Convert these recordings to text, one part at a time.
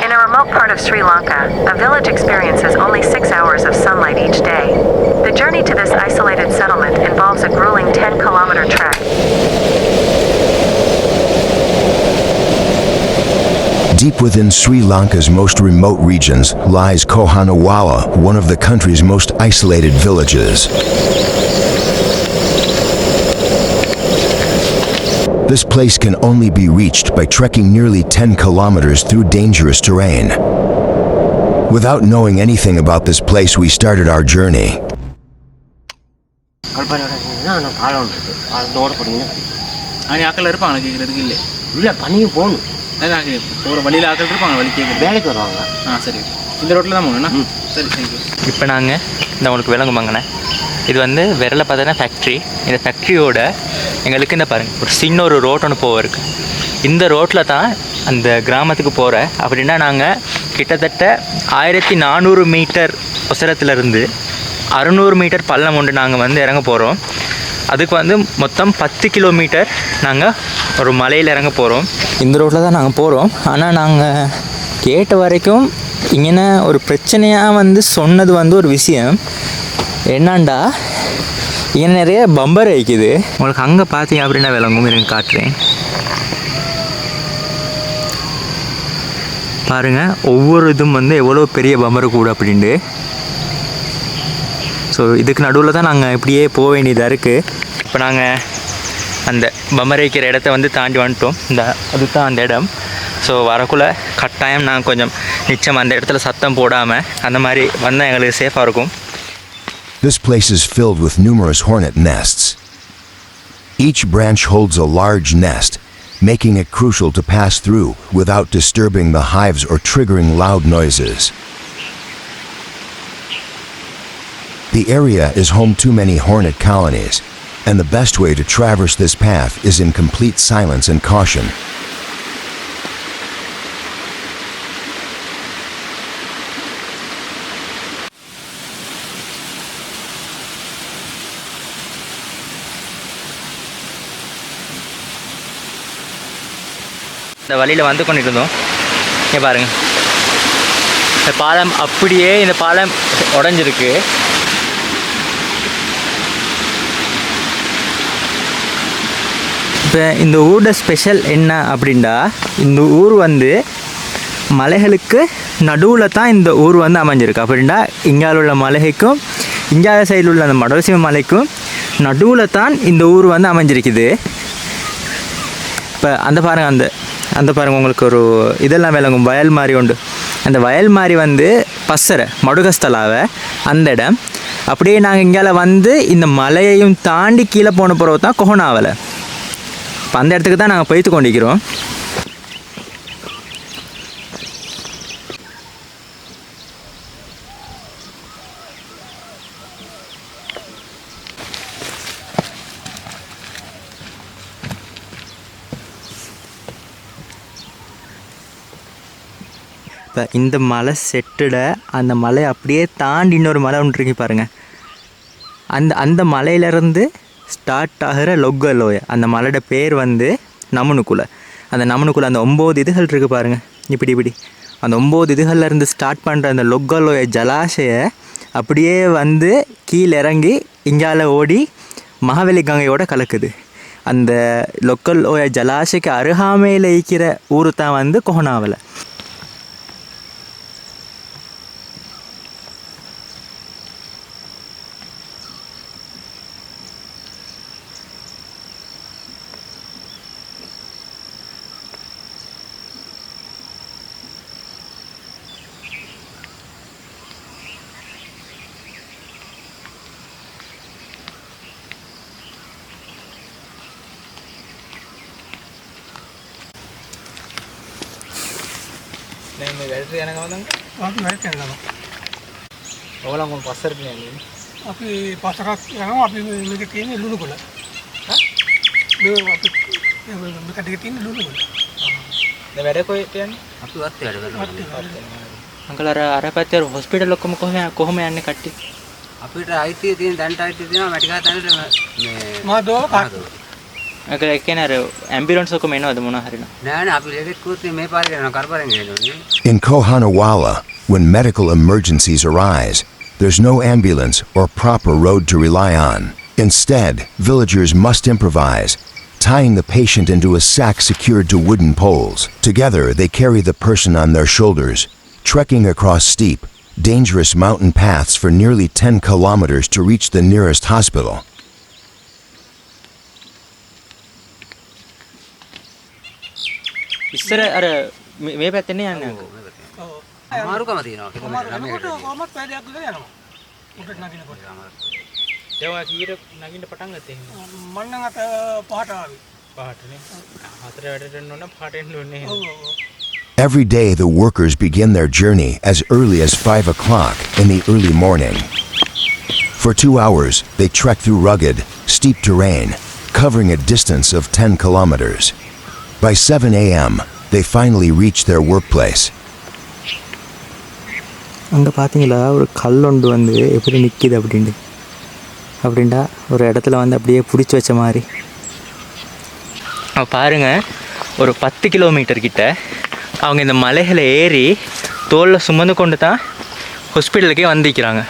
In a remote part of Sri Lanka, a village experiences only 6 hours of sunlight each day. The journey to this isolated settlement involves a grueling 10-kilometer trek. Deep within Sri Lanka's most remote regions lies Kohanawala, one of the country's most isolated villages. This place can only be reached by trekking nearly 10 kilometers through dangerous terrain. Without knowing anything about this place, we started our journey. இப்போ நாங்கள் இந்த உங்களுக்கு விளங்குமாங்கண்ணே, இது வந்து விரலை பார்த்தீங்கன்னா factory. இந்த ஃபேக்ட்ரியோட எங்களுக்கு இந்த பாருங்கள் ஒரு சின்ன ஒரு ரோட் ஒன்று போக இருக்குது. இந்த ரோட்டில் தான் அந்த கிராமத்துக்கு போகிற அப்படின்னா நாங்கள் கிட்டத்தட்ட 1400 மீட்டர் உசரத்துலேருந்து 600 மீட்டர் பள்ளம் கொண்டு நாங்கள் வந்து இறங்க போகிறோம். அதுக்கு வந்து மொத்தம் 10 கிலோமீட்டர் நாங்கள் ஒரு மலையில் இறங்க போகிறோம். இந்த ரோட்டில் தான் நாங்கள் போகிறோம். ஆனால் நாங்கள் கேட்ட வரைக்கும் இங்கே ஒரு பிரச்சனையாக வந்து சொன்னது வந்து ஒரு விஷயம் என்னாண்டா, இங்கே நிறைய பம்பர் வைக்குது. உங்களுக்கு அங்கே பார்த்தீங்க அப்படின்னா விளங்கும், எனக்கு காட்டுறேன் பாருங்கள். ஒவ்வொரு இதுவும் வந்து எவ்வளோ பெரிய பம்பர் கூட அப்படின்ட்டு. ஸோ இதுக்கு நடுவில் தான் நாங்கள் இப்படியே போக வேண்டியதாக இருக்குது. இப்போ நாங்கள் அந்த பம்பர் வைக்கிற இடத்த வந்து தாண்டி வந்துட்டோம். அதுதான் அந்த இடம். ஸோ வரக்குள்ளே கட்டாயம் நாங்கள் கொஞ்சம் நிச்சயம் அந்த இடத்துல சத்தம் போடாமல் அந்த மாதிரி வந்தால் எங்களுக்கு சேஃபாக இருக்கும். This place is filled with numerous hornet nests. Each branch holds a large nest, making it crucial to pass through without disturbing the hives or triggering loud noises. The area is home to many hornet colonies, and the best way to traverse this path is in complete silence and caution. இந்த வழியில் வந்து கொண்டு இருந்தோம். இங்கே பாருங்கள், இந்த பாலம் அப்படியே இந்த பாலம் உடஞ்சிருக்கு. இப்போ இந்த ஊரோட ஸ்பெஷல் என்ன அப்படின்னா, இந்த ஊர் வந்து மலைகளுக்கு நடுவில் தான் இந்த ஊர் வந்து அமைஞ்சிருக்கு. அப்படின்னா இங்கால உள்ள மலைக்கும் இந்தியா சைடில் உள்ள அந்த மடவசிம மலைக்கும் நடுவில் தான் இந்த ஊர் வந்து அமைஞ்சிருக்குது. இப்போ அந்த பாருங்கள், அந்த பாருங்கள் உங்களுக்கு ஒரு இதெல்லாம் விளங்கும், வயல் மாதிரி உண்டு. அந்த வயல் மாதிரி வந்து பசரை மடுகஸ்தலாவை அந்த இடம். அப்படியே நாங்கள் இங்கால வந்து இந்த மலையையும் தாண்டி கீழே போன பிறகு தான் கொஹனாவலை. இப்போ அந்த இடத்துக்கு தான் நாங்கள் போய்த்து கொண்டிருக்கிறோம். இப்போ இந்த மலை செட்டுட அந்த மலை அப்படியே தாண்டி இன்னொரு மலை ஒன்று இருக்கு பாருங்கள். அந்த மலையிலேருந்து ஸ்டார்ட் ஆகிற லொக்கலோய அந்த மலையோட பேர் வந்து நமனுக்குலை. அந்த நமனுக்குலை அந்த 9 இதுகள் இருக்குது பாருங்கள். இப்படி அந்த 9 இதுகள்லேருந்து ஸ்டார்ட் பண்ணுற அந்த லொக்கலோய ஜலாசய அப்படியே வந்து கீழே இறங்கி இங்கால ஓடி மகாவலி கங்கையோடு கலக்குது. அந்த லொக்கலோய ஜலாசைக்கு அருகாமையில் இருக்கிற ஊர் தான் வந்து கொஹனாவலை. මේ වැඩට යන ගමන් අපි වැඩට යන ගමන් ඔයාලා මොකක් පස්සට යන්නේ? අපි පස්සට යනවා. අපි මේක තියෙන්නේ ලුණුකොළ. මේ අපි මේක දෙක තියෙන්නේ ලුණුකොළ. දැන් වැඩ කොහෙට යන්නේ? අපි වත් වැඩ කරනවා. අංකල් අර පැත්තේ හොස්පිටල් ඔක්කොම කොහොම යන්නේ කට්ටිය? අපිට අයිතිය තියෙන දැන්ට අයිතිය තියෙනවා මැටිකා තැනට මේ මහදෝව කාටද? ඇම්බිලන්සක මෙනවද මොන හරින නෑනේ අපි ලෙඩෙක් කුත් මේ පාරේ යනවා කරපරෙන් එන්නේ. In Kohanawala, when medical emergencies arise, there's no ambulance or proper road to rely on. Instead, villagers must improvise, tying the patient into a sack secured to wooden poles. Together, they carry the person on their shoulders, trekking across steep, dangerous mountain paths for nearly 10 kilometers to reach the nearest hospital. ඉස්සර අර මේ පැත්තේ යන්නේ අමාරුකම තියෙනවා kilometre 9කට. කොහොමද පැයයක් විතර යනවා. උඩට නගිනකොට. ඒවා කීර නගින්න පටන් ගත්තේ එහෙනම් මම නම් අත පහට ආවේ. පහටනේ හතර වැඩට යන්න ඕන පහට එන්න ඕනේ Every day, the workers begin their journey as early as 5 o'clock in the early morning. For 2 hours, they trek through rugged, steep terrain, covering a distance of 10 kilometers. By 7 a.m., they finally reach their workplace. அங்கே பார்த்தீங்களா ஒரு கல்லொண்டு வந்து எப்படி நிற்கிது அப்படின்டா ஒரு இடத்துல வந்து அப்படியே பிடிச்சி வச்ச மாதிரி பாருங்கள் ஒரு 10 கிலோமீட்டர் கிட்ட அவங்க இந்த மலைகளை ஏறி தோளில் சுமந்து கொண்டு தான் ஹாஸ்பிட்டலுக்கே வந்திக்கிறாங்க.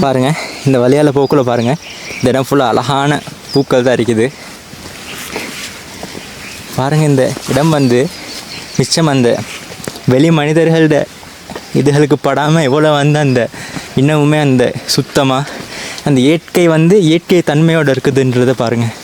பாருங்கள் இந்த வழியால் போக்குள்ள பாருங்கள் இந்த இடம் ஃபுல்லாக அழகான பூக்கள் தான் இருக்குது. பாருங்கள் இந்த இடம் வந்து மிச்சம் அந்த வெளி மனிதர்களோட இதுகளுக்கு படாமல் எவ்வளோ வந்து அந்த இன்னமுமே அந்த சுத்தமாக அந்த இயற்கை வந்து இயற்கை தன்மையோடு இருக்குதுன்றதை பாருங்கள்.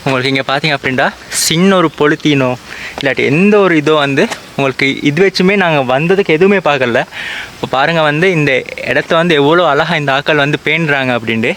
உங்களுக்கு இங்கே பார்த்தீங்க அப்படின்னா சின்ன ஒரு பொலித்தீனோ இல்லாட்டி எந்த ஒரு இதோ வந்து உங்களுக்கு இது வச்சுமே நாங்கள் வந்ததுக்கு எதுவுமே பார்க்கல. இப்போ பாருங்கள் வந்து இந்த இடத்த வந்து எவ்வளோ அழகாக இந்த ஆக்கள் வந்து பேணுறாங்க அப்படின்ட்டு.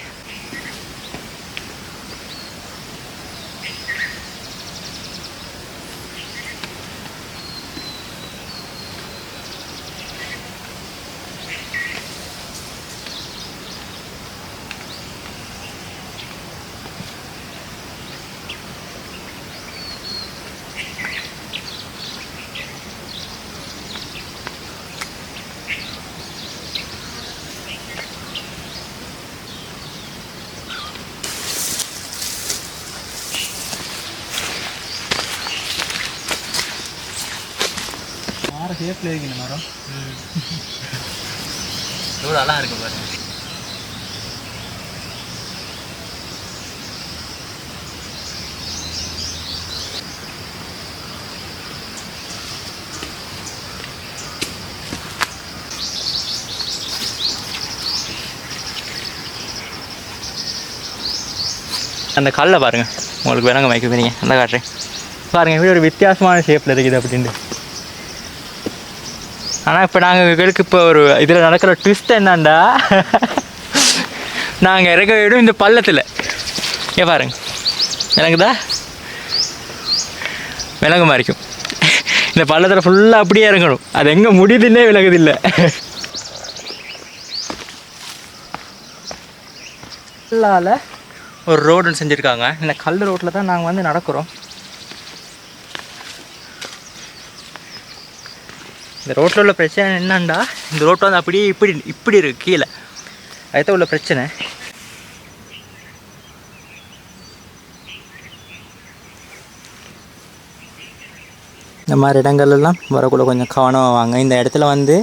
சேஃப்ல இருக்கீங்க மரம் எவ்வளோ அழகாக இருக்குது பாருங்க. அந்த கல்லை பாருங்கள், உங்களுக்கு விலங்கு வைக்க போறீங்க அந்த காட்டுறேன் பாருங்கள். இப்படி ஒரு வித்தியாசமான ஷேப்பில் இருக்குது அப்படின்ட்டு. ஆனால் இப்போ எங்களுக்கு இப்போ ஒரு இதில் நடக்கிற ட்விஸ்ட் என்னண்டா, நாங்கள் இறக்க விடும் இந்த பள்ளத்தில். ஏன் பாருங்க, விலங்குதா விலங்கு மாதிரிக்கும். இந்த பள்ளத்தில் ஃபுல்லாக அப்படியே இறங்கணும், அது எங்கே முடியுதுன்னே விலகுதில்லை. கல்லால் ஒரு ரோடு செஞ்சுருக்காங்க. இந்த கல் ரோட்டில் தான் நாங்கள் வந்து நடக்கிறோம். இந்த ரோட்டில் உள்ள பிரச்சனை என்னண்டா, இந்த ரோட்டு வந்து அப்படியே இப்படி இருக்குது கீழே, அதுதான் உள்ள பிரச்சனை. இந்த மாதிரி இடங்கள்லாம் வரக்குள்ள கொஞ்சம் கவனமாக வாங்க. இந்த இடத்துல வந்து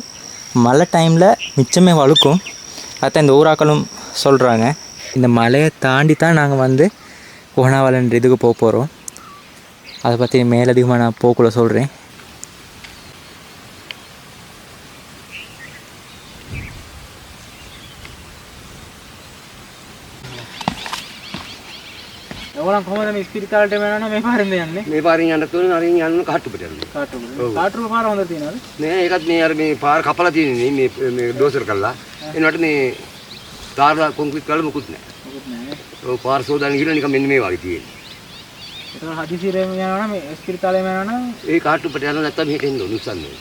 மழை டைமில் மிச்சமே வழுக்கும், அதுதான் இந்த ஊராக்களும் சொல்கிறாங்க. இந்த மலையை தாண்டி தான் நாங்கள் வந்து கொஹனாவலன்ற இதுக்கு போக போகிறோம். அதை பற்றி மேலதிகமாக நான் போக்குள்ள சொல்கிறேன். ඔයාලා කොහොමද මේ ස්පිරිතාලට යනවා මේ පාරෙන්ද යන්නේ? මේ පාරින් යන්න තුනේ නරින් යන්න කාට්ටුපට යන්න. කාටුව පාර හොඳ තියෙනවද? නෑ ඒකත් මේ අර මේ පාර කපලා තියෙන්නේ මේ ඩෝසර් කරලා. එනකොට මේ තාරලා කොන්ක්‍රීට් කරලා මොකුත් නෑ. මොකුත් නෑ. ඔය පාර සෝදාන ගිහලා නිකන් මෙන්න මේ වගේ තියෙන්නේ. ඒක හදිසියෙම යනවා නම් මේ ස්පිරිතාලෙම යනවා නම් ඒ කාට්ටුපට යනවා නැත්තම් මෙහෙට එන්න ඕන උස්සන්නේ.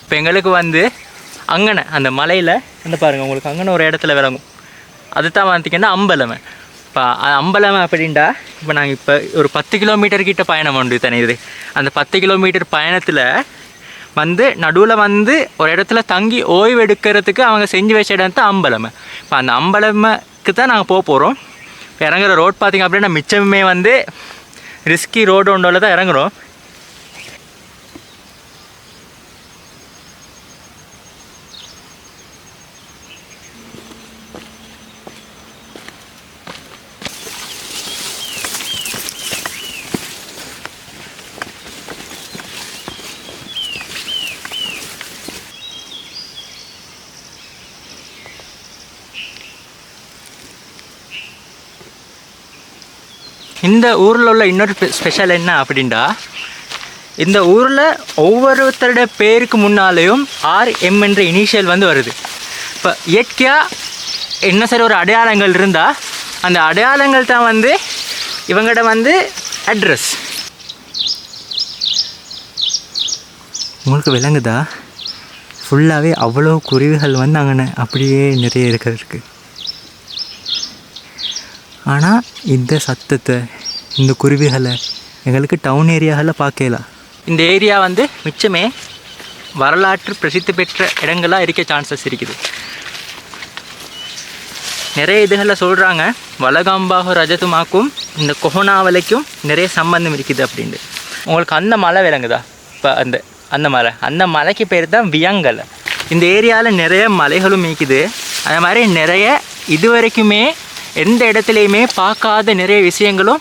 இப்போ எங்களுக்கு வந்து அங்கனை அந்த மலையில் என்ன பாருங்கள், உங்களுக்கு அங்கனை ஒரு இடத்துல விளங்கும். அதுதான் பார்த்திங்கன்னா அம்பலமை. இப்போ அம்பலமை அப்படின்டா இப்போ நாங்கள் இப்போ ஒரு 10 கிலோமீட்டர் கிட்ட பயணம் உண்டு தானே இது. அந்த 10 கிலோமீட்டர் பயணத்தில் வந்து நடுவில் வந்து ஒரு இடத்துல தங்கி ஓய்வு எடுக்கிறதுக்கு அவங்க செஞ்சு வச்ச இடம் தான் அம்பலமை. இப்போ அந்த அம்பலமைக்கு தான் நாங்கள் போக போகிறோம். இப்போ இறங்குற ரோட் பார்த்திங்க அப்படின்னா மிச்சமே வந்து ரிஸ்கி ரோடு ஒன்றில் தான் இறங்குறோம். இந்த ஊரில் உள்ள இன்னொரு ஸ்பெஷல் என்ன அப்படின்டா, இந்த ஊரில் ஒவ்வொருத்தருடைய பேருக்கு முன்னாலேயும் RM என்ற இனிஷியல் வந்து வருது. இப்போ இயற்கையாக என்ன சரி ஒரு அடையாளங்கள் இருந்தால் அந்த அடையாளங்கள் தான் வந்து இவங்கள்ட வந்து அட்ரஸ். உங்களுக்கு விளங்குதா? ஃபுல்லாகவே அவ்வளோ குருவிகள் வந்து அங்கே அப்படியே நிறைய இருக்கிறதுக்கு. ஆனால் இந்த சத்தத்தை, இந்த குருவிகளை எங்களுக்கு டவுன் ஏரியாவில் பார்க்கலாம். இந்த ஏரியா வந்து மிச்சமே வரலாற்று பிரசித்தி பெற்ற இடங்களாக இருக்க சான்சஸ் இருக்குது. நிறைய இதுகளில் சொல்கிறாங்க வலகாம்பாக ரஜதுமாக்கும் இந்த கொஹனாவலைக்கும் நிறைய சம்பந்தம் இருக்குது அப்படின்ட்டு. உங்களுக்கு அந்த மலை விளங்குதா? இப்போ அந்த மலைக்கு பேர் தான் வியங்கலை. இந்த ஏரியாவில் நிறைய மலைகளும் இருக்குது. அது மாதிரி நிறைய இது வரைக்குமே எந்த இடத்துலையுமே பார்க்காத நிறைய விஷயங்களும்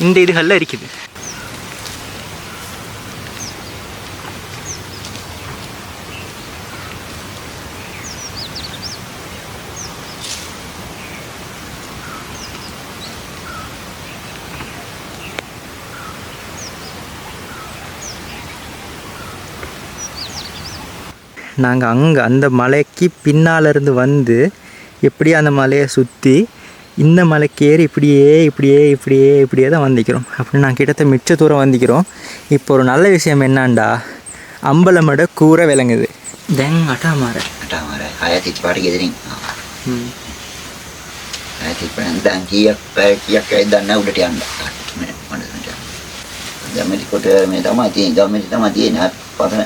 இந்த இதுகளில் இருக்குது. நாங்கள் அங்கே அந்த மலைக்கு பின்னாலிருந்து வந்து எப்படி அந்த மலையை சுற்றி இந்த மலைக்கு ஏறி இப்படியே தான் வந்திக்கிறோம். அப்படி நான் கிட்டத்தட்ட மிச்ச தூரம் வந்திக்கிறோம். இப்போ ஒரு நல்ல விஷயம் என்னான்டா, அம்பலமோட கூரை விளங்குது. தென் அட்டாமார ආයතිත් පාට ගෙදරින් ආයතිත් පාට දැන් කීයක් දන්න උඩට යන්න ගමටි කොට මේ තමයි තියෙන්නේ. ගමටි තමයි තියෙන්නේ. පතන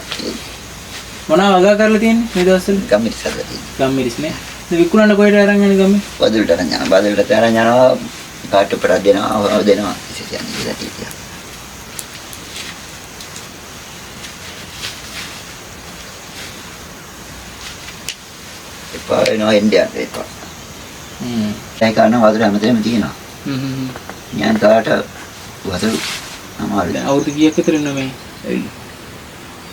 මොනවා වගා කරලා තියෙන්නේ මේ දවස්වල? ගමටි සල්ලා තියෙන්නේ. ගම්මිරිස්නේ. ඉතින් විකුණන්න කොහෙට අරන් යන්නේ ගම්මේ? වදුලට අරන් යනවා. වදුලට අරන් යනවා. කාට්ටුපට දෙනවා විශේෂයෙන් ඉඳලා තියෙනවා. එපා වෙනවා ඉන්දියාට එපා. ඒ කාරණා වදුර හැමතැනම තියෙනවා. ඥාන කාට වදුර අමාරු නෑ. අවුරුදු කීයක් විතර ඉන්න මේ ඇවිල්ලා?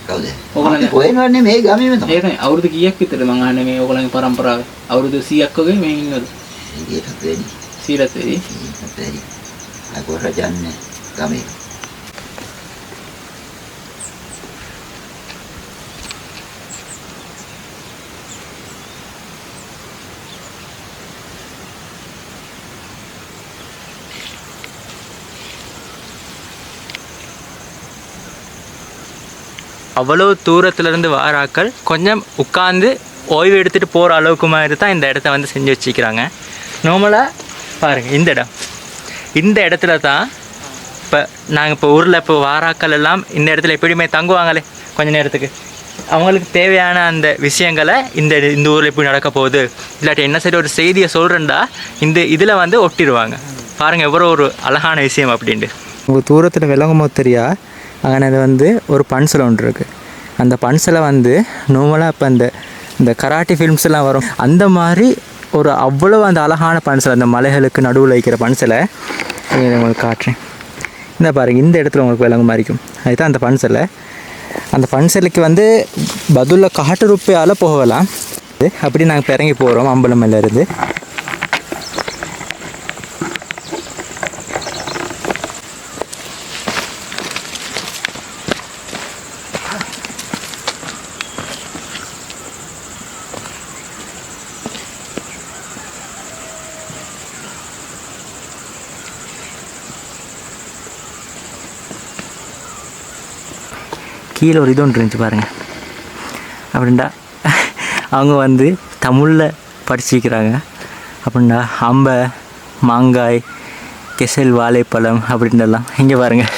කවුද? ඔයගොල්ලෝ කොහෙන්වන්නේ මේ ගමේම තමයි. ඒකනේ අවුරුදු කීයක් විතර මං අහන්නේ මේ ඔයගොල්ලන්ගේ පරම්පරාවේ. අවුරුදු 100ක් වගේ මේ ඉන්නවද? ඒකත් වැඩි. 100ක් වැඩි. ඒකත් වැඩි. අගොර ජන්නේ ගමේ. அவ்வளோ தூரத்துலேருந்து வாராக்கள் கொஞ்சம் உட்காந்து ஓய்வு எடுத்துகிட்டு போகிற அளவுக்கு மாதிரி தான் இந்த இடத்த வந்து செஞ்சு வச்சுக்கிறாங்க. நார்மலாக பாருங்கள், இந்த இடத்துல தான் இப்போ நாங்கள் இப்போ ஊரில் இப்போ வாராக்கள் எல்லாம் இந்த இடத்துல எப்படியுமே தங்குவாங்களே கொஞ்ச நேரத்துக்கு, அவங்களுக்கு தேவையான அந்த விஷயங்களை இந்த ஊரில் எப்படி நடக்க போகுது இல்லாட்டி என்ன சரி ஒரு செய்தியை சொல்கிறேன்டா இதில் வந்து ஒட்டிடுவாங்க. பாருங்கள் எவ்வளோ ஒரு அழகான விஷயம் அப்படின்ட்டு. உங்கள் தூரத்தில் விளங்குமோ தெரியா, அங்கே வந்து ஒரு பன்சலை ஒன்று இருக்குது. அந்த பன்சலை வந்து நார்மலாக இப்போ இந்த கராட்டி ஃபிலிம்ஸ் எல்லாம் வரும், அந்த மாதிரி ஒரு அவ்வளோ அந்த அழகான பன்சலை, அந்த மலைகளுக்கு நடுவில் வைக்கிற பன்சலை உங்களுக்கு காட்டுறேன். இந்த பாருங்கள், இந்த இடத்துல உங்களுக்கு விளங்கு மாதிரி இருக்கும். அதுதான் அந்த பன்சலை. அந்த பன்சலைக்கு வந்து பதில் காட்டு ரூபாயால் போகலாம். அப்படி நாங்கள் இறங்கி போகிறோம் அம்பலமேலேருந்து. கீழே ஒரு இது ஒன்று இருந்துச்சு பாருங்கள். அப்படின்டா அவங்க வந்து தமிழில் படிச்சிக்கிறாங்க. அப்படின்டா அம்பை, மாங்காய், கெசல், வாழைப்பழம் அப்படின்லாம். இங்கே பாருங்கள்,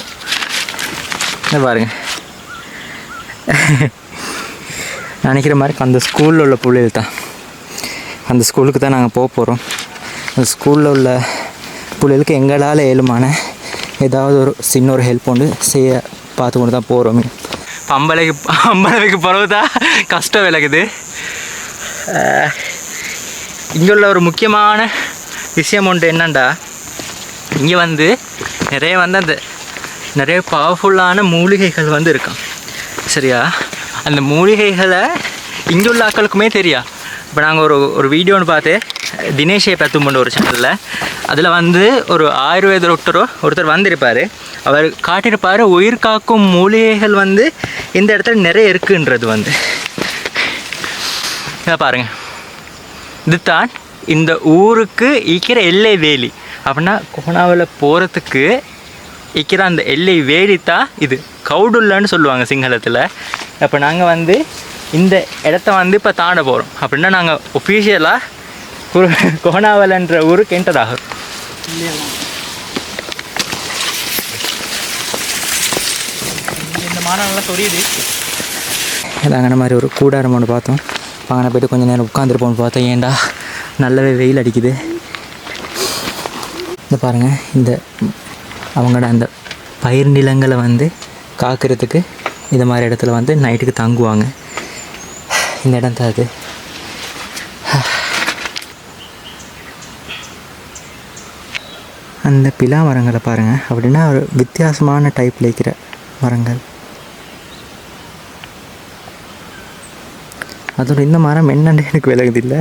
இங்கே பாருங்கள். நினைக்கிற மாதிரி அந்த ஸ்கூலில் உள்ள பிள்ளைகள் தான். அந்த ஸ்கூலுக்கு தான் நாங்கள் போக போகிறோம். அந்த ஸ்கூலில் உள்ள பிள்ளைகளுக்கு எங்களால் ஏழுமான ஏதாவது ஒரு சின்ன ஒரு ஹெல்ப் ஒன்று செய்ய பார்த்து கொண்டு தான் போகிறோம். அம்பளைக்கு பிறகு தான் கஷ்டம் விலகுது. இங்கே உள்ள ஒரு முக்கியமான விஷயம் ஒன்று என்னண்டா, இங்கே வந்து நிறைய பவர்ஃபுல்லான மூலிகைகள் வந்து இருக்கும். சரியா, அந்த மூலிகைகளை இங்கே உள்ள ஆக்களுக்குமே தெரியா. இப்போ நாங்கள் ஒரு வீடியோ ஒன்று பார்த்து, தினேஷை பத்தும்பண்டு ஒரு சேனலில், அதில் வந்து ஒரு ஆயுர்வேத ஒருத்தர் வந்திருப்பார். அவர் காட்டியிருப்பார் உயிர் காக்கும் மூலிகைகள் வந்து இந்த இடத்துல நிறைய இருக்குன்றது வந்து. இதை பாருங்கள், இதுதான் இந்த ஊருக்கு ஈக்கிற எல்லை வேலி. அப்படின்னா கோனாவில் போகிறதுக்கு ஈக்கிற அந்த எல்லை வேலி தான் இது. கவுடுல்லன்னு சொல்லுவாங்க சிங்களத்தில். அப்போ நாங்கள் வந்து இந்த இடத்த வந்து இப்போ தாண்ட போகிறோம். அப்படின்னா நாங்கள் ஒஃபீஷியலாக கோனாவல்ன்ற ஊருக்கு என்டர் ஆகும். இந்த மாநாளெலாம் தெரியுது. அங்கே மாதிரி ஒரு கூடாரம் ஒன்று பார்த்தோம். அங்கே போய்ட்டு கொஞ்சம் நேரம் உட்காந்துருப்போம்னு பார்த்தோம். ஏன்டா நல்லாவே வெயில் அடிக்குது. இந்த பாருங்கள், இந்த அவங்களோட அந்த பயிர் நிலங்களை வந்து காக்கிறதுக்கு இந்த மாதிரி இடத்துல வந்து நைட்டுக்கு தங்குவாங்க. இந்த இடம் தான் அது. அந்த பிலா மரங்களை பாருங்கள். அப்படின்னா ஒரு வித்தியாசமான டைப்பில் இருக்கிற மரங்கள். அதோட இந்த மரம் என்னன்னு எனக்கு விலகுதில்லை.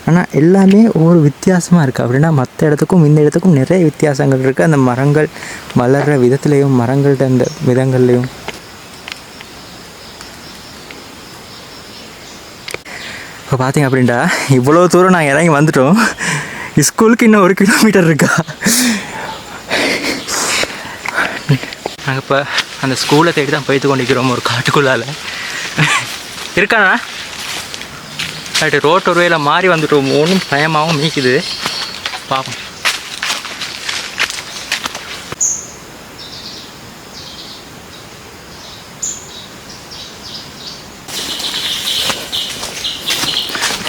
ஆனால் எல்லாமே ஒவ்வொரு வித்தியாசமாக இருக்குது. அப்படின்னா மற்ற இடத்துக்கும் இந்த இடத்துக்கும் நிறைய வித்தியாசங்கள் இருக்குது. அந்த மரங்கள் வளர்கிற விதத்துலேயும் மரங்கள்ட அந்த விதங்கள்லேயும். இப்போ பார்த்தீங்க அப்படின்டா, இவ்வளோ தூரம் நாங்கள் இறங்கி வந்துட்டோம். ஸ்கூலுக்கு இன்னும் 1 கிலோமீட்டர் இருக்கா. நாங்கள் இப்போ அந்த ஸ்கூலை தேடி தான் போய்த்து கொண்டிருக்கிறோம். ஒரு காட்டுக்குள்ளால் இருக்காண்ணா. அப்படி ரோட் ஒரு வேலை மாறி வந்துட்டோம். ஒன்றும் பயமாகவும் மீக்குது. பார்ப்போம்.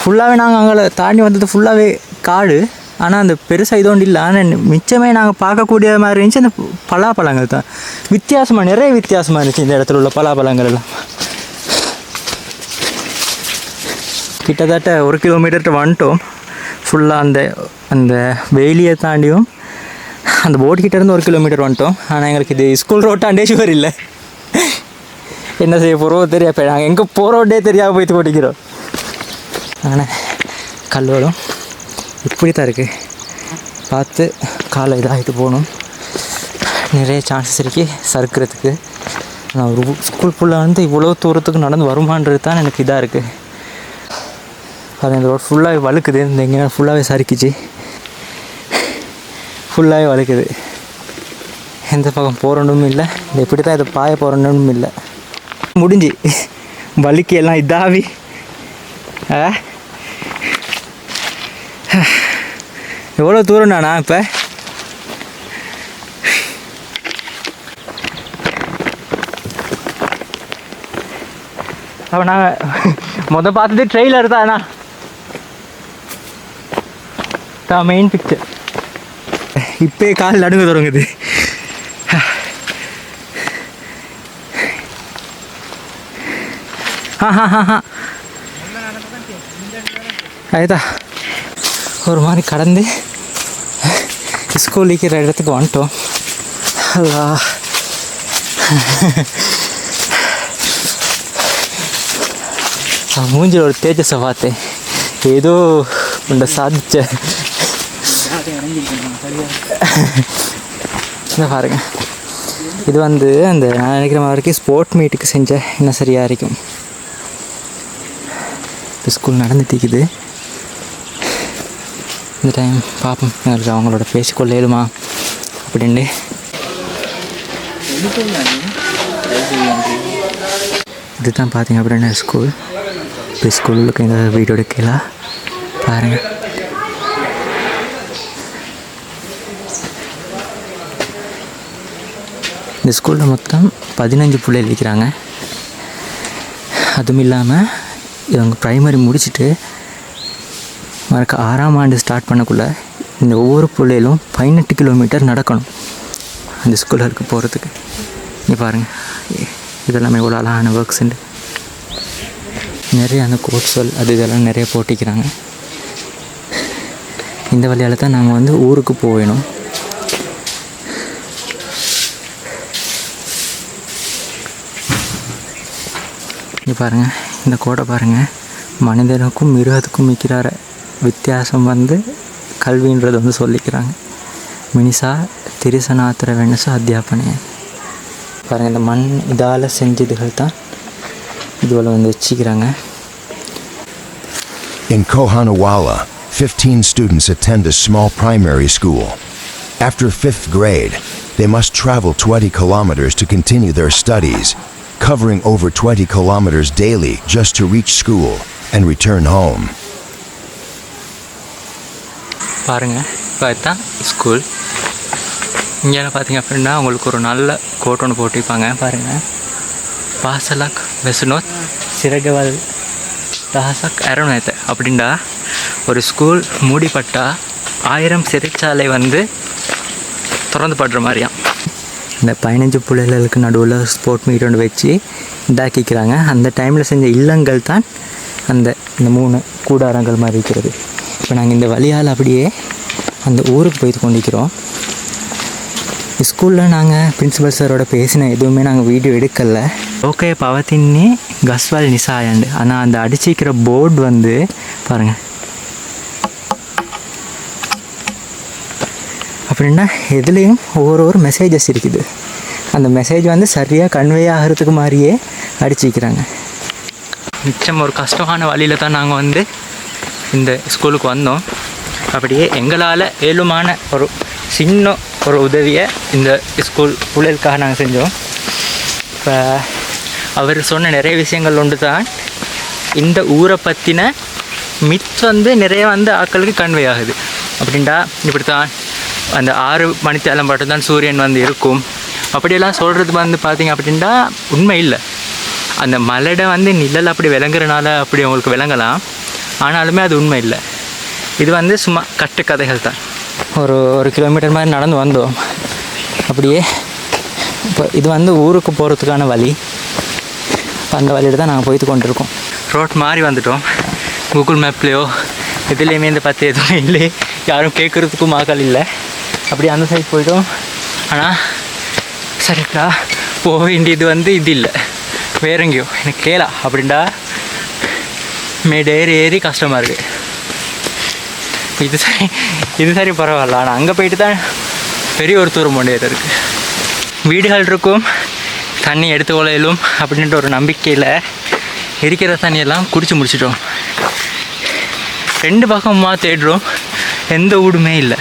ஃபுல்லாகவே நாங்கள் அங்கே தாண்டி வந்தது ஃபுல்லாகவே காடு. ஆனால் அந்த பெருசாக இதோண்டு இல்லை. ஆனால் மிச்சமே நாங்கள் பார்க்கக்கூடிய மாதிரி இருந்துச்சு அந்த பலாப்பழங்கள் தான். வித்தியாசமாக நிறைய வித்தியாசமாக இருந்துச்சு இந்த இடத்துல உள்ள பலாப்பழங்கள் எல்லாம். கிட்டத்தட்ட 1 கிலோமீட்டர் வந்துட்டோம். ஃபுல்லாக அந்த வேலியை தாண்டியும் அந்த போட்கிட்ட இருந்து 1 கிலோமீட்டர் வந்துட்டோம். ஆனால் எங்களுக்கு இது ஸ்கூல் ரோட்டாண்டே ஷுவர் இல்லை. என்ன செய்ய போகிறோம் தெரியாது. இப்போ நாங்கள் எங்கே போகிறோட்டே தெரியாமல் போய்த்து கொட்டிக்கிறோம். ஆனால் கல்வெடும் இப்படி தான் இருக்குது. பார்த்து காலை இதாகிட்டு போகணும். நிறைய சான்சஸ் இருக்குது சறுக்கிறதுக்கு. ஆனால் ஒரு ஸ்கூல் ஃபுல்லாக வந்து இவ்வளோ தூரத்துக்கு நடந்து வருமானது தான் எனக்கு இதாக இருக்குது. அது இந்த ரோட் ஃபுல்லாகவே வழுக்குது. இந்த எங்கே ஃபுல்லாகவே சறுக்கிச்சு. ஃபுல்லாகவே வழுக்குது. எந்த பக்கம் போகிறணும் இல்லை. இந்த இப்படி தான் இதை பாய போகிறணும் இல்லை. முடிஞ்சு வலிக்கு எல்லாம் இதாவி எவ்வளோ தூரம் நானா இப்போ அப்போ நாங்கள் பார்த்தது ட்ரெய்லர் தானா தான் மெயின் பிக்சர். இப்போ கால் நடுங்க தொடங்குது. அதுதான் ஒரு மாதிரி கடந்து ஸ்கூல் இருக்கிற இடத்துக்கு வந்துட்டோம். அல்லா மூஞ்சில் ஒரு தேஜஸை பார்த்தேன். ஏதோ உண்ட சாதிச்ச பாருங்க. இது வந்து அந்த நான் நினைக்கிற மாதிரி ஸ்போர்ட் மீட்டுக்கு செஞ்ச இன்னும் சரியாக இருக்கும். இப்போ ஸ்கூல் நடந்துட்டிக்குது. இந்த டைம் பார்ப்போம் எங்களுக்கு அவங்களோட பேசிக்கொள்ள இயலுமா அப்படின்னு. இதுதான் பார்த்தீங்க அப்படின்னா ஸ்கூல். இப்போ ஸ்கூலுக்கு இந்த வீடியோ எடுக்கலாம் பாருங்கள். இந்த ஸ்கூலில் மொத்தம் 15 பிள்ளைகள் இருக்கிறாங்க. அதுவும் இல்லாமல் இவங்க ப்ரைமரி முடிச்சுட்டு மறக்க 6ஆம் ஆண்டு ஸ்டார்ட் பண்ணக்குள்ளே இந்த ஒவ்வொரு பிள்ளைகளும் 18 கிலோமீட்டர் நடக்கணும் அந்த ஸ்கூலுக்கு போகிறதுக்கு. இங்கே பாருங்கள் இதெல்லாமே எவ்வளோ அழகான ஒர்க்ஸ் உண்டு. நிறைய அந்த கோட்ஸ்கள் அது இதெல்லாம் நிறைய போட்டிக்கிறாங்க. இந்த வழியால் தான் நாங்கள் வந்து ஊருக்கு போகணும். இங்கே பாருங்கள் இந்த கோடை பாருங்கள். மனிதனுக்கும் மிருகத்துக்கும் மிக்கிறார வித்தியாசம் வந்து கல்வின்றது வந்து சொல்லிக்கிறாங்க. மினிசா திரிசனாத்திர வெண்ணசா அத்தியாபனைய பாருங்கள். இந்த மண் இதால் செஞ்சதுகள் தான் இதுவரை வந்து வச்சுக்கிறாங்க. In Kohanawala, 15 students attend a small primary school. After 5th grade, they must travel 20 kilometers to continue their studies, covering over 20 kilometers daily just to reach school and return home. பாருங்கள் இப்போ அதுதான் ஸ்கூல். இங்கே பார்த்தீங்க அப்படின்னா உங்களுக்கு ஒரு நல்ல code ஒன்று போட்டிருப்பாங்க பாருங்கள். பாசலாக் வெசுனோத் சிறகவல் தாசக் அருணேத்த அப்படின்டா ஒரு ஸ்கூல் மூடிப்பட்டா 1000 சிறைச்சாலை வந்து திறந்து படுற மாதிரியாம். இந்த 15 பிள்ளைகளுக்கு நடுவில் ஸ்போர்ட் மீட் ஒன்று வச்சு இதாக்கிக்கிறாங்க. அந்த டைமில் செஞ்ச இல்லங்கள் தான் இந்த 3 கூடாரங்கள் மாதிரி இருக்கிறது. இப்போ நாங்கள் இந்த வழியால் அப்படியே அந்த ஊருக்கு போய்த்து கொண்டிருக்கிறோம். ஸ்கூலில் நாங்கள் பிரின்சிபல் சாரோட பேசின எதுவுமே நாங்கள் வீடியோ எடுக்கலை. ஓகே பவத்தின்னே கஸ்வால் நிசாயாண்டு. ஆனால் அந்த அடிச்சிக்கிற போர்டு வந்து பாருங்கள் அப்படின்னா எதுலேயும் ஒவ்வொரு மெசேஜஸ் இருக்குது. அந்த மெசேஜ் வந்து சரியாக கன்வே ஆகிறதுக்கு மாதிரியே அடிச்சிக்கிறாங்க. மிச்சம் ஒரு கஷ்டமான வழியில் தான் நாங்கள் வந்து இந்த ஸ்கூலுக்கு வந்தோம். அப்படியே எங்களால் ஏழுமான ஒரு சின்ன ஒரு உதவியை இந்த ஸ்கூல் பிள்ளைகளுக்காக நாங்கள் செஞ்சோம். இப்போ அவர் சொன்ன நிறைய விஷயங்கள் ஒன்று தான் இந்த ஊரை பற்றின மித் வந்து நிறைய வந்து ஆட்களுக்கு கன்வே ஆகுது. அப்படின்டா இப்படி தான் அந்த 6 மணித்தேலம் மட்டும்தான் சூரியன் வந்து இருக்கும் அப்படியெல்லாம் சொல்கிறது வந்து பார்த்திங்க அப்படின்டா உண்மை இல்லை. அந்த மலையிட வந்து நிழல் அப்படி விளங்குறனால அப்படி உங்களுக்கு விளங்கலாம். ஆனாலுமே அது உண்மை இல்லை. இது வந்து சும்மா கட்டுக்கதைகள் தான். ஒரு கிலோமீட்டர் மாதிரி நடந்து வந்தோம். அப்படியே இப்போ இது வந்து ஊருக்கு போகிறதுக்கான வழி. இப்போ அந்த வழியில் தான் நாங்கள் போய்த்து கொண்டிருக்கோம். ரோட் மாறி வந்துட்டோம். கூகுள் மேப்லேயோ எதுலேயுமே இந்த பற்றி எதுவும் இல்லை. யாரும் கேட்குறதுக்கும் ஆக்கள் இல்லை. அப்படி அந்த சைட் போய்ட்டோம். ஆனால் சரிக்கா போக வேண்டியது வந்து இது இல்லை, வேற எங்கேயோ எனக்கு கேளா அப்படின்டா மேடு ஏறி கஷ்டமாக இருக்குது. இது சரி பரவாயில்ல. ஆனால் அங்கே போயிட்டு தான் பெரிய ஒரு தூரம் கொண்டேறது இருக்குது. வீடுகள் இருக்கும், தண்ணி எடுத்துக்கொள்ளும் அப்படின்ற ஒரு நம்பிக்கையில் இருக்கிற தண்ணியெல்லாம் குடிச்சு முடிச்சிட்டோம். 2 பக்கமாக தேடுறோம், எந்த வீடுமே இல்லை.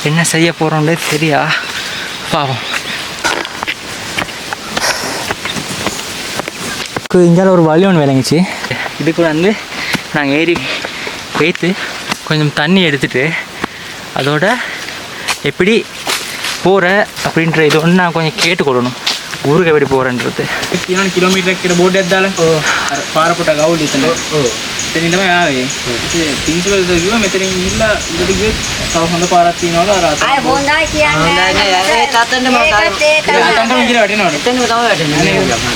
என்ன செய்ய போகிறோம்னே சரியா பாவம். இங்கால ஒரு வழி ஒன்று விளங்குச்சு. இதுக்கு வந்து நாங்கள் ஏறி வைத்து கொஞ்சம் தண்ணி எடுத்துகிட்டு அதோட எப்படி போகிற அப்படின்ற இது ஒன்று நான் கொஞ்சம் கேட்டுக்கொள்ளணும். ஊருக்கு எப்படி போகிறேன்றது. 30 කිලෝමීටර් බෝඩ් එකක් දාලා අර පාර පොට ගවුල් එතන. එතනින් තමයි ආවේ. ඉතින් ප්‍රින්සිපල් කිව්වා මෙතනින් ගිහිල්ලා ඉඳලා ගියොත් තව හොඳ පාරක් තියෙනවලු අර අත. අය හොඳයි කියන්නේ නෑ. ඒ තාත්තන්ට මම තාත්තන්ට ගිහිල්ලා වැටෙනවලු. එතනම තමයි වැටෙන්නේ.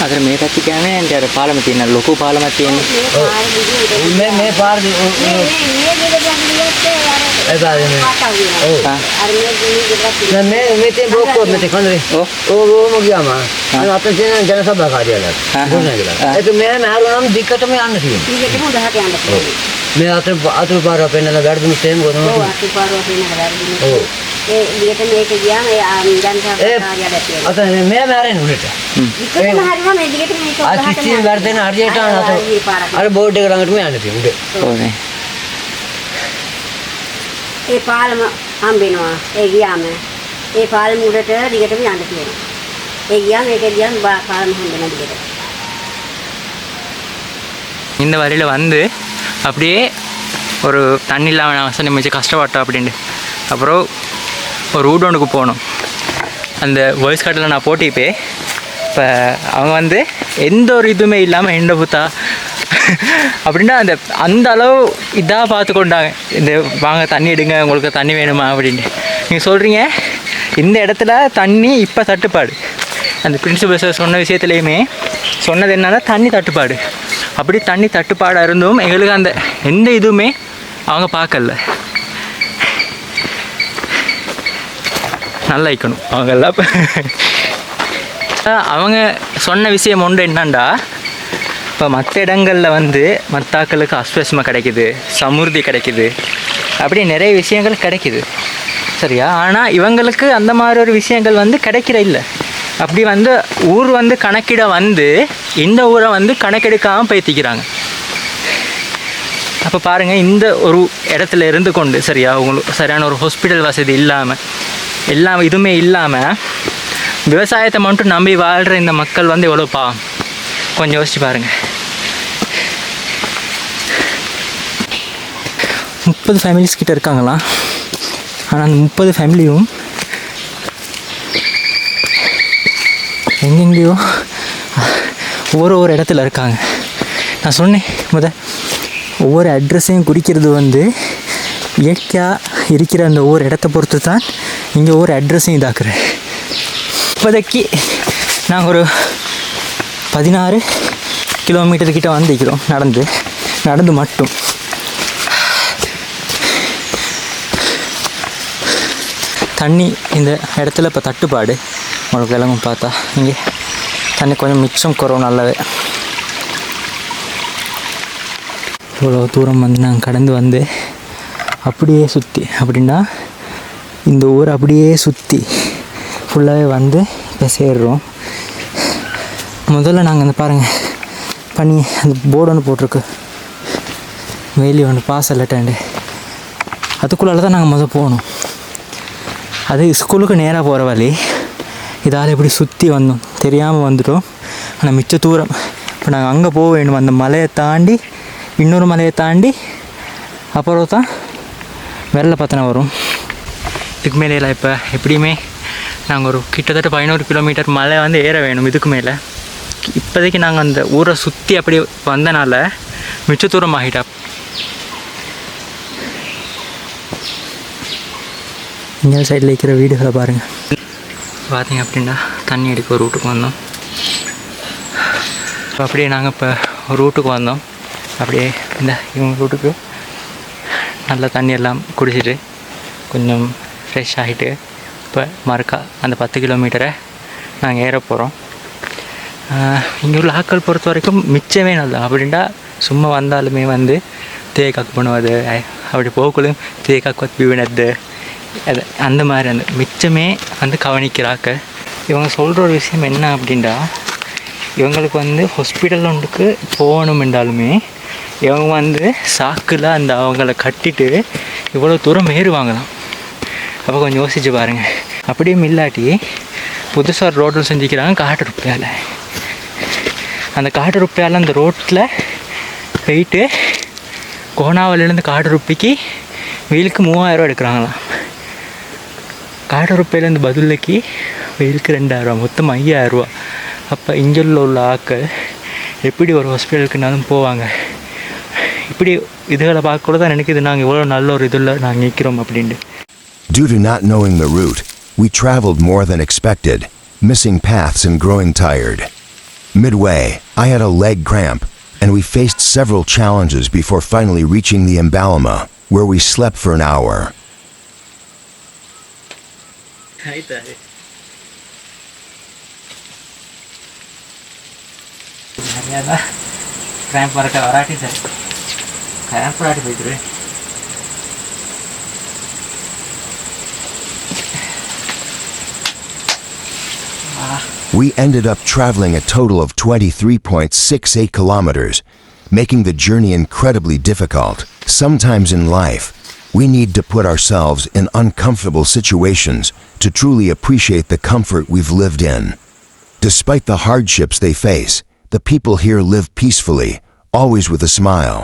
අතර මේ පැත්තේ කියන්නේ අන්ට අර පාලම තියෙන ලොකු පාලමක් තියෙන්නේ. මේ පාරදී මේ මෙතේ බ්ලොක් මෙතේ කන්දේ ඕම ගියාම අර අපේ තියෙන ජන සභා කාර්යාලයක් දුන්නා. ඒක මේ නහරුනම් දික්කටම යන්න තියෙනවා. ඊගෙටම උදහට යන්න පුළුවන්. මේ අතුරු පාර පෙන්නලා වැඩිම තේම ගොනවා. ඔව් අතුරු පාර පෙන්නලා වැඩිම. ඔව්. ඒ ඊට මේක ගියාම ජන සභා කාර්යාලයක් තියෙනවා. අතන මේ මෑරෙන් උඩට. ඊකටම හරියම මේ දිගට මේක උදහට යනවා. කිසිම වැඩ දෙන හරියට අර බෝඩ් එක ළඟටම යන්න තියෙනවා. ඕනේ. ඒ පාලම හම්බෙනවා. ඒ ගියාම ඒ පාලම උඩට දිගටම යන්න තියෙනවා. ඒ ගියාම ඒක ගියාම පාලම හම්බෙනවා දිගට. இந்த வழியில் வந்து அப்படியே ஒரு தண்ணி இல்லாமல் நான் வசதி மிச்சம் கஷ்டப்பட்டோம் அப்படின்ட்டு அப்புறம் ஒரு ரூட் ஒன்றுக்கு போகணும். அந்த வாய்ஸ் கார்டில் நான் போட்டிப்பே இப்போ அவங்க வந்து எந்த ஒரு இதுவுமே இல்லாமல் எண்ட புத்தா அப்படின்னா அந்த அளவு இதாக பார்த்து கொண்டாங்க. இந்த வாங்க தண்ணி எடுங்க, உங்களுக்கு தண்ணி வேணுமா அப்படின்ட்டு. நீங்கள் சொல்கிறீங்க இந்த இடத்துல தண்ணி இப்போ தட்டுப்பாடு. அந்த பிரின்சிபல் சார் சொன்ன விஷயத்துலேயுமே சொன்னது என்னன்னா தண்ணி தட்டுப்பாடு. அப்படி தண்ணி தட்டுப்பாடாக இருந்தும் எங்களுக்கு அந்த எந்த இதுவுமே அவங்க பார்க்கல. நல்லா இருக்கணும் அவங்கெல்லாம். அவங்க சொன்ன விஷயம் ஒன்று என்னண்டா, இப்போ மற்ற இடங்களில் வந்து மத்தாக்களுக்கு அஸ்வஸ்மை கிடைக்குது, சமுர்த்தி கிடைக்குது, அப்படி நிறைய விஷயங்கள் கிடைக்குது சரியா. ஆனால் இவங்களுக்கு அந்த மாதிரி ஒரு விஷயங்கள் வந்து கிடைக்கிற இல்லை. அப்படி வந்து ஊர் வந்து கணக்கிட வந்து இந்த ஊரை வந்து கணக்கெடுக்காமல் பயிற்சிக்கிறாங்க. அப்போ பாருங்கள், இந்த ஒரு இடத்துல இருந்து கொண்டு சரியா உங்களுக்கு சரியான ஒரு ஹாஸ்பிட்டல் வசதி இல்லாமல் எல்லாம் இதுவுமே இல்லாமல் விவசாயத்தை மட்டும் நம்பி வாழ்கிற இந்த மக்கள் வந்து எவ்வளோ பாவம் கொஞ்சம் யோசிச்சு பாருங்கள். 30 ஃபேமிலிஸ் கிட்ட இருக்காங்களாம். ஆனால் அந்த 30 ஃபேமிலியும் எங்கெங்கேயோ ஒவ்வொரு இடத்துல இருக்காங்க. நான் சொன்னேன் ஒவ்வொரு அட்ரஸையும் குறிக்கிறது வந்து இயற்கையாக இருக்கிற அந்த ஒவ்வொரு இடத்த பொறுத்து தான் இங்கே ஒவ்வொரு அட்ரஸையும் இதாக்குறேன். இப்போதைக்கு நாங்கள் ஒரு 16 கிலோமீட்டர் கிட்ட வந்துக்கிறோம் நடந்து மட்டும். தண்ணி இந்த இடத்துல இப்போ தட்டுப்பாடு உங்களுக்கு விளங்கும் பார்த்தா. இங்கே தண்ணி கொஞ்சம் மிச்சம் குறவு நல்லாவே. இவ்வளோ தூரம் வந்து நாங்கள் கடந்து வந்து அப்படியே சுற்றி அப்படின்னா இந்த ஊர் அப்படியே சுற்றி ஃபுல்லாகவே வந்து இப்போ சேர்றோம். முதல்ல நாங்கள் அந்த பாருங்கள் பண்ணி அந்த போர்டு ஒன்று போட்டிருக்கு, வெயிலி ஒன்று பாஸ் இல்லட்டாண்டு, அதுக்குள்ளால தான் நாங்கள் முதல் போகணும். அது ஸ்கூலுக்கு நேராக போகிற வழி. இதால் இப்படி சுற்றி வந்தோம், தெரியாமல் வந்துட்டோம். ஆனால் மிச்ச தூரம் இப்போ நாங்கள் அங்கே போக வேணும். அந்த மலையை தாண்டி இன்னொரு மலையை தாண்டி அப்புறம் தான் வெள்ளை பத்தனை வரும். இதுக்கு மேலே இல்லை. இப்போ எப்படியுமே நாங்கள் ஒரு கிட்டத்தட்ட 11 கிலோமீட்டர் மலை வந்து ஏற வேணும் இதுக்கு மேலே. இப்போதைக்கு நாங்கள் அந்த ஊரை சுற்றி அப்படி வந்தனால மிச்ச தூரம் ஆகிட்டா. இங்கே சைடில் இருக்கிற வீடுகளை பாருங்கள். பார்த்தீங்க அப்படின்னா தண்ணி எடுக்க ஒரு ரூட்டுக்கு வந்தோம். இப்போ அப்படியே நாங்கள் இப்போ ஒரு ரூட்டுக்கு வந்தோம். அப்படியே இந்த இவங்க ரூட்டுக்கு நல்லா தண்ணி எல்லாம் குடிச்சிட்டு கொஞ்சம் ஃப்ரெஷ் ஆகிட்டு இப்போ மறுக்கா அந்த 10 கிலோமீட்டரை நாங்கள் ஏற போகிறோம். இங்கே உள்ள ஆட்கள் பொறுத்த வரைக்கும் மிச்சமே நல்லா. அப்படின்டா சும்மா வந்தாலுமே வந்து தேக்காக்கு பண்ணுவது, அப்படி போக்குள்ளும் தேக்காக்கு விவினது அது அந்த மாதிரி அந்த மிச்சமே வந்து கவனிக்கிறாக்க. இவங்க சொல்கிற ஒரு விஷயம் என்ன அப்படின்டா, இவங்களுக்கு வந்து ஹாஸ்பிட்டல் ஒன்றுக்கு போகணும் என்றாலுமே இவங்க வந்து சாக்கில் அந்த அவங்கள கட்டிட்டு இவ்வளோ தூரம் ஏறுவாங்களாம். அப்போ கொஞ்சம் யோசிச்சு பாருங்கள். அப்படியும் இல்லாட்டி புதுசாக ரோட்டில் செஞ்சுக்கிறாங்க காட்டு ருப்பியால். அந்த காட்டு ருப்பியால் அந்த ரோட்டில் போயிட்டு கோணாவலேருந்து காட்டு ருப்பிக்கு வெயிலுக்கு 3000 எடுக்கிறாங்களாம். காட்டு ருப்பியிலேருந்து பதுளைக்கு வெயிலுக்கு 2000, மொத்தம் 5000. அப்போ இங்கே உள்ள ஆட்கள் எப்படி ஒரு ஹாஸ்பிட்டலுக்குனாலும் போவாங்க. இப்படி இதுகளை பார்க்கக்கூட தான் நினைக்கிது நாங்கள் இவ்வளோ நல்ல ஒரு இதில் நாங்கள் நிற்கிறோம் அப்படின்ட்டு. Due to not knowing the route, we traveled more than expected, missing paths and growing tired. Midway, I had a leg cramp, and we faced several challenges before finally reaching the Mbalama, where we slept for an hour. Cramp ವರಾಟಿ sir cramp ವರಾಟಿ ಬೈದ್ರಿ. We ended up traveling a total of 23.68 kilometers, making the journey incredibly difficult. Sometimes in life, we need to put ourselves in uncomfortable situations to truly appreciate the comfort we've lived in. Despite the hardships they face, the people here live peacefully, always with a smile.